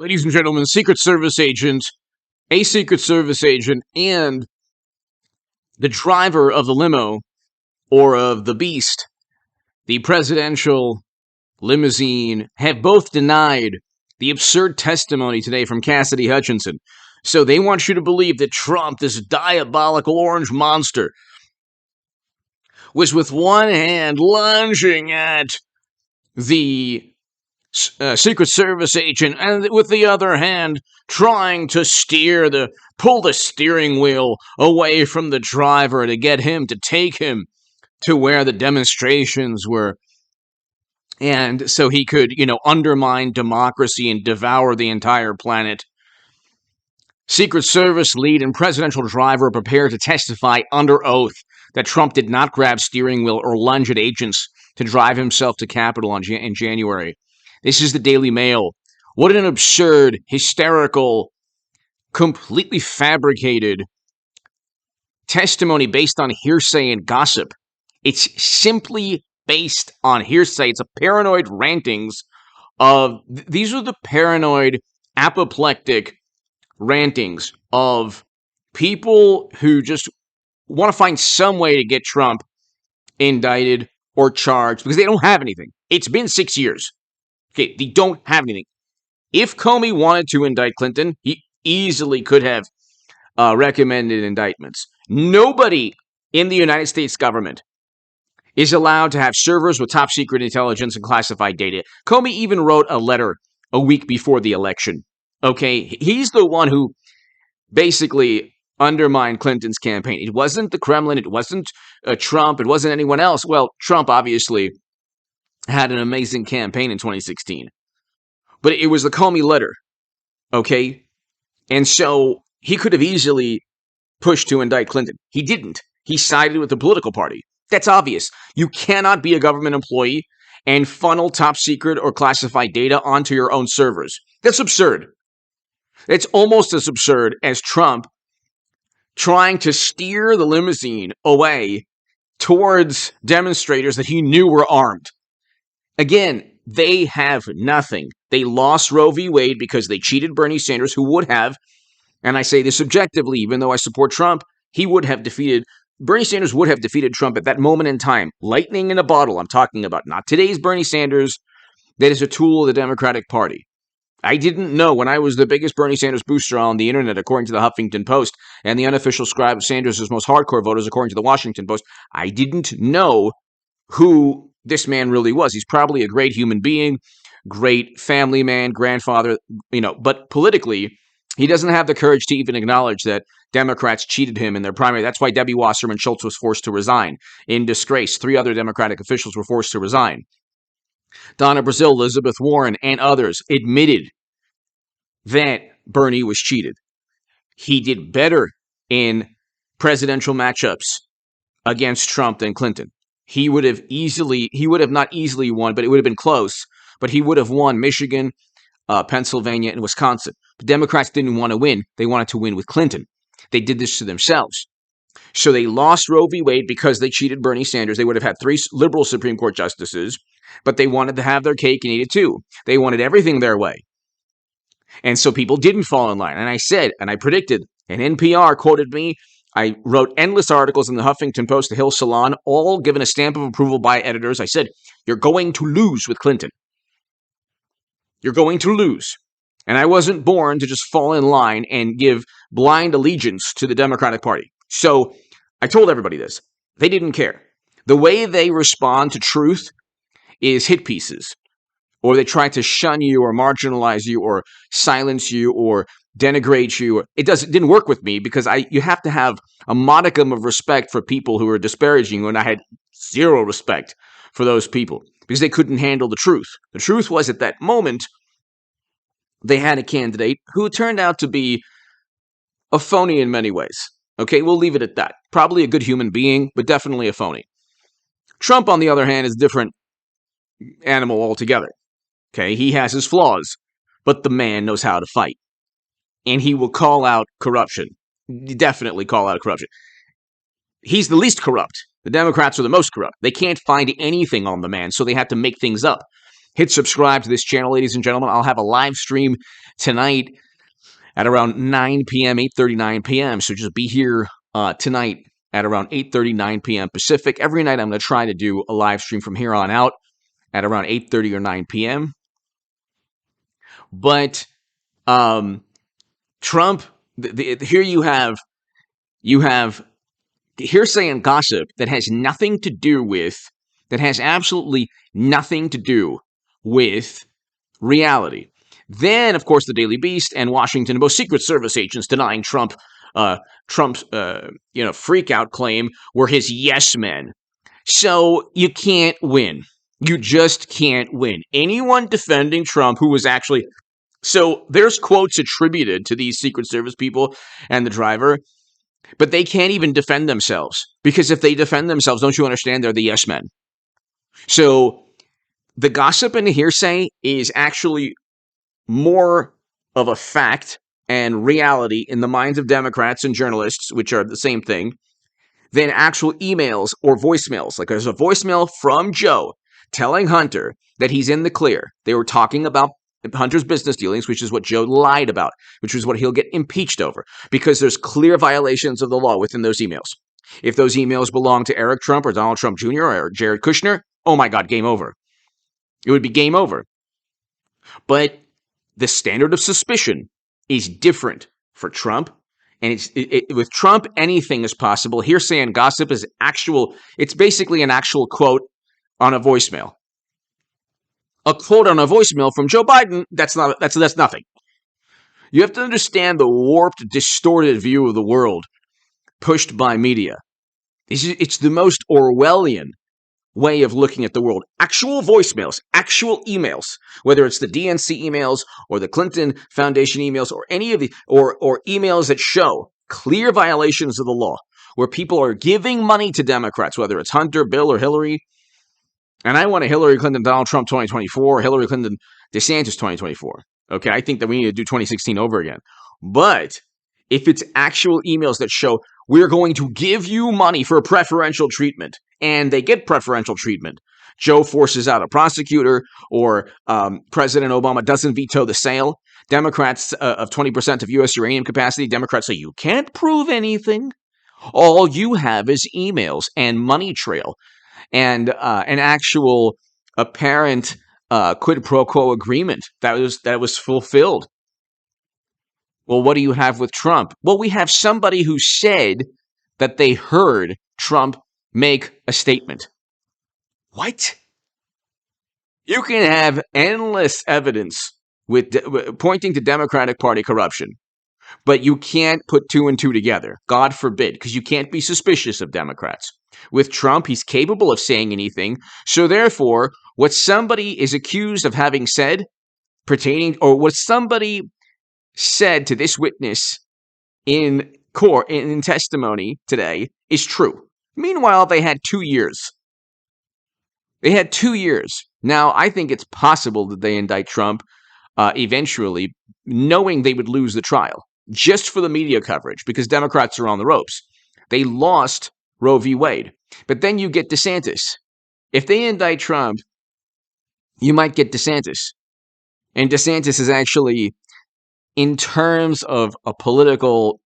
Ladies and gentlemen, a Secret Service agent, and the driver of the limo, or of the beast, the presidential limousine, have both denied the absurd testimony today from Cassidy Hutchinson. So they want you to believe that Trump, this diabolical orange monster, was with one hand lunging at the Secret Service agent, and with the other hand trying to pull the steering wheel away from the driver to get him to take him to where the demonstrations were. And so he could, undermine democracy and devour the entire planet. Secret Service lead and presidential driver are prepared to testify under oath that Trump did not grab steering wheel or lunge at agents to drive himself to Capitol in January. This is the Daily Mail. What an absurd, hysterical, completely fabricated testimony based on hearsay and gossip. It's simply based on hearsay. It's a paranoid rantings of... These are the paranoid, apoplectic rantings of people who just want to find some way to get Trump indicted or charged because they don't have anything. It's been 6 years. Okay, they don't have anything. If Comey wanted to indict Clinton, he easily could have recommended indictments. Nobody in the United States government is allowed to have servers with top secret intelligence and classified data. Comey even wrote a letter a week before the election. Okay, he's the one who basically undermined Clinton's campaign. It wasn't the Kremlin, it wasn't Trump, it wasn't anyone else. Well, Trump obviously had an amazing campaign in 2016. But it was the Comey letter, okay? And so he could have easily pushed to indict Clinton. He didn't. He sided with the political party. That's obvious. You cannot be a government employee and funnel top secret or classified data onto your own servers. That's absurd. It's almost as absurd as Trump trying to steer the limousine away towards demonstrators that he knew were armed. Again, they have nothing. They lost Roe v. Wade because they cheated Bernie Sanders, who would have, and I say this objectively, even though I support Trump, Bernie Sanders would have defeated Trump at that moment in time. Lightning in a bottle, I'm talking about. Not today's Bernie Sanders that is a tool of the Democratic Party. I didn't know when I was the biggest Bernie Sanders booster on the internet, according to the Huffington Post, and the unofficial scribe of Sanders' most hardcore voters, according to the Washington Post. I didn't know who this man really was. He's probably a great human being, great family man, grandfather, but politically, he doesn't have the courage to even acknowledge that Democrats cheated him in their primary. That's why Debbie Wasserman Schultz was forced to resign. In disgrace, 3 other Democratic officials were forced to resign. Donna Brazile, Elizabeth Warren, and others admitted that Bernie was cheated. He did better in presidential matchups against Trump than Clinton. He would have not easily won, but it would have been close. But he would have won Michigan, Pennsylvania, and Wisconsin. But Democrats didn't want to win. They wanted to win with Clinton. They did this to themselves. So they lost Roe v. Wade because they cheated Bernie Sanders. They would have had 3 liberal Supreme Court justices, but they wanted to have their cake and eat it too. They wanted everything their way. And so people didn't fall in line. And I said, and I predicted, and NPR quoted me, I wrote endless articles in the Huffington Post, the Hill Salon, all given a stamp of approval by editors. I said, you're going to lose with Clinton. You're going to lose. And I wasn't born to just fall in line and give blind allegiance to the Democratic Party. So I told everybody this. They didn't care. The way they respond to truth is hit pieces. Or they try to shun you or marginalize you or silence you or denigrate you. It didn't work with me because you have to have a modicum of respect for people who are disparaging you, and I had zero respect for those people because they couldn't handle the truth. The truth was, at that moment, they had a candidate who turned out to be a phony in many ways. Okay, we'll leave it at that. Probably a good human being, but definitely a phony. Trump, on the other hand, is a different animal altogether. Okay, he has his flaws, but the man knows how to fight. And he will call out corruption. Definitely call out corruption. He's the least corrupt. The Democrats are the most corrupt. They can't find anything on the man, so they have to make things up. hit subscribe to this channel, ladies and gentlemen. I'll have a live stream tonight at around 9 p.m., 8:39 p.m. So just be here tonight at around 8:30, 9 p.m. Pacific. Every night I'm going to try to do a live stream from here on out at around 8:30 or 9 p.m. But Trump, here you have hearsay and gossip that has absolutely nothing to do with reality. Then, of course, the Daily Beast and Washington Post, Secret Service agents denying Trump's freak out claim were his yes men. So you can't win. You just can't win. Anyone defending Trump who was actually... So there's quotes attributed to these Secret Service people and the driver, but they can't even defend themselves. Because if they defend themselves, don't you understand, they're the yes men. So the gossip and the hearsay is actually more of a fact and reality in the minds of Democrats and journalists, which are the same thing, than actual emails or voicemails. Like there's a voicemail from Joe telling Hunter that he's in the clear. They were talking about Hunter's business dealings, which is what Joe lied about, which is what he'll get impeached over, because there's clear violations of the law within those emails. If those emails belong to Eric Trump or Donald Trump Jr. or Jared Kushner, oh my God, game over. It would be game over. But the standard of suspicion is different for Trump. And with Trump, anything is possible. Hearsay and gossip is it's basically an actual quote on a voicemail. A quote on a voicemail from Joe Biden, that's nothing. You have to understand the warped, distorted view of the world pushed by media. It's the most Orwellian way of looking at the world. Actual voicemails, actual emails, whether it's the DNC emails or the Clinton Foundation emails or any of the or emails that show clear violations of the law, where people are giving money to Democrats, whether it's Hunter, Bill, or Hillary. And I want a Hillary Clinton, Donald Trump 2024, Hillary Clinton, DeSantis 2024. Okay, I think that we need to do 2016 over again. But if it's actual emails that show we're going to give you money for preferential treatment, and they get preferential treatment, Joe forces out a prosecutor, or President Obama doesn't veto the sale, Democrats of 20% of U.S. uranium capacity, Democrats say you can't prove anything. All you have is emails and money trail and an actual apparent quid pro quo agreement that was fulfilled. Well, what do you have with Trump? Well, we have somebody who said that they heard Trump make a statement. What? You can have endless evidence pointing to Democratic Party corruption, but you can't put two and two together. God forbid, because you can't be suspicious of Democrats. With Trump, he's capable of saying anything. So therefore, what somebody is accused of having said pertaining, or what somebody said to this witness in court, in testimony today, is true. Meanwhile, they had 2 years. They had 2 years. Now, I think it's possible that they indict Trump eventually, knowing they would lose the trial, just for the media coverage, because Democrats are on the ropes. They lost Roe v. Wade. But then you get DeSantis. If they indict Trump, you might get DeSantis. And DeSantis is actually, in terms of a political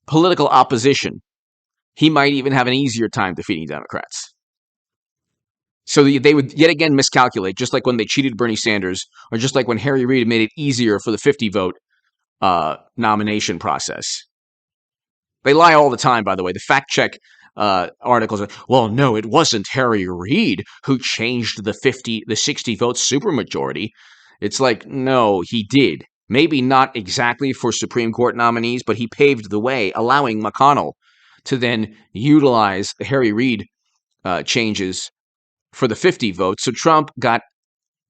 opposition, he might even have an easier time defeating Democrats. So they would yet again miscalculate, just like when they cheated Bernie Sanders, or just like when Harry Reid made it easier for the 50-vote nomination process. They lie all the time, by the way. The fact check articles are, well, no, it wasn't Harry Reid who changed the 60-vote supermajority. It's like, no, he did. Maybe not exactly for Supreme Court nominees, but he paved the way, allowing McConnell to then utilize the Harry Reid changes for the 50 votes. So Trump got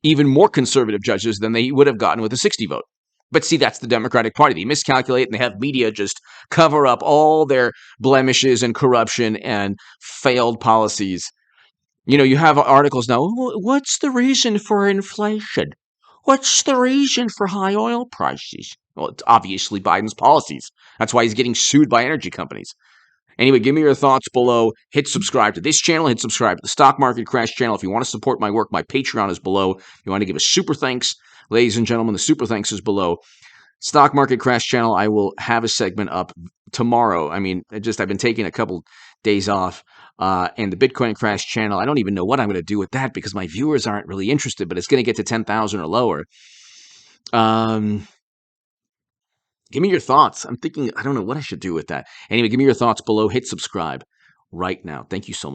even more conservative judges than they would have gotten with a 60 vote. But see, that's the Democratic Party. They miscalculate and they have media just cover up all their blemishes and corruption and failed policies. You know, you have articles now, what's the reason for inflation? What's the reason for high oil prices? Well, it's obviously Biden's policies. That's why he's getting sued by energy companies. Anyway, give me your thoughts below. Hit subscribe to this channel. Hit subscribe to the Stock Market Crash channel. If you want to support my work, my Patreon is below. If you want to give a super thanks, ladies and gentlemen, the super thanks is below. Stock Market Crash channel, I will have a segment up tomorrow. I mean, I've been taking a couple days off. And the Bitcoin Crash channel, I don't even know what I'm going to do with that because my viewers aren't really interested, but it's going to get to 10,000 or lower. Give me your thoughts. I'm thinking, I don't know what I should do with that. Anyway, give me your thoughts below. Hit subscribe right now. Thank you so much.